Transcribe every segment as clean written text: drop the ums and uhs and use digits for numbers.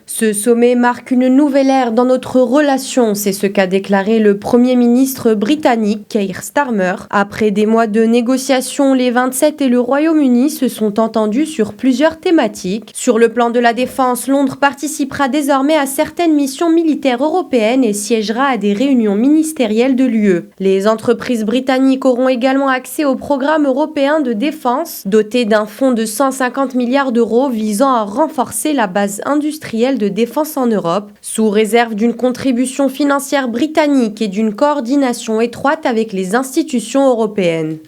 Ce sommet marque une nouvelle ère dans notre relation, c'est ce qu'a déclaré le Premier ministre britannique Keir Starmer. Après des mois de négociations, les 27 et le Royaume-Uni se sont entendus sur plusieurs thématiques. Sur le plan de la défense, Londres participera désormais à certaines missions militaires européennes et siégera à des réunions ministérielles de l'UE. Les entreprises britanniques auront également accès au programme européen de défense, doté d'un fonds de 150 milliards d'euros visant à renforcer la base industrielle de défense en Europe, sous réserve d'une contribution financière britannique et d'une coordination étroite avec les institutions européennes.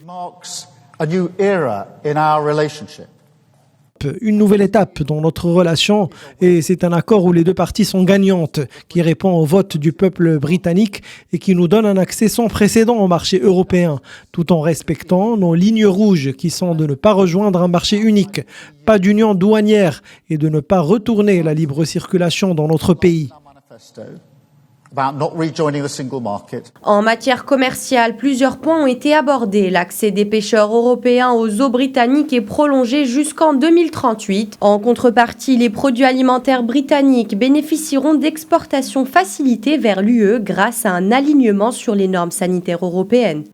Une nouvelle étape dans notre relation et c'est un accord où les deux parties sont gagnantes, qui répond au vote du peuple britannique et qui nous donne un accès sans précédent au marché européen, tout en respectant nos lignes rouges qui sont de ne pas rejoindre un marché unique, pas d'union douanière et de ne pas retourner la libre circulation dans notre pays. En matière commerciale, plusieurs points ont été abordés. L'accès des pêcheurs européens aux eaux britanniques est prolongé jusqu'en 2038. En contrepartie, les produits alimentaires britanniques bénéficieront d'exportations facilitées vers l'UE grâce à un alignement sur les normes sanitaires européennes.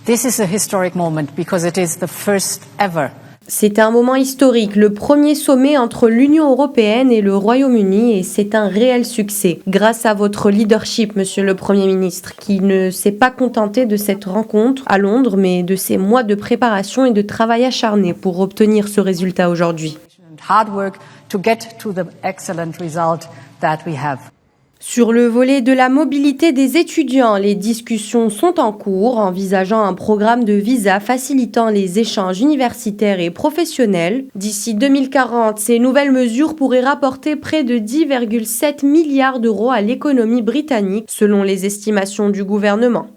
This is a historic moment because it is the first ever. C'est un moment historique, le premier sommet entre l'Union européenne et le Royaume-Uni et c'est un réel succès. Grâce à votre leadership, monsieur le Premier ministre, qui ne s'est pas contenté de cette rencontre à Londres, mais de ces mois de préparation et de travail acharné pour obtenir ce résultat aujourd'hui. Sur le volet de la mobilité des étudiants, les discussions sont en cours, envisageant un programme de visa facilitant les échanges universitaires et professionnels. D'ici 2040, ces nouvelles mesures pourraient rapporter près de 10,7 milliards d'euros à l'économie britannique, selon les estimations du gouvernement.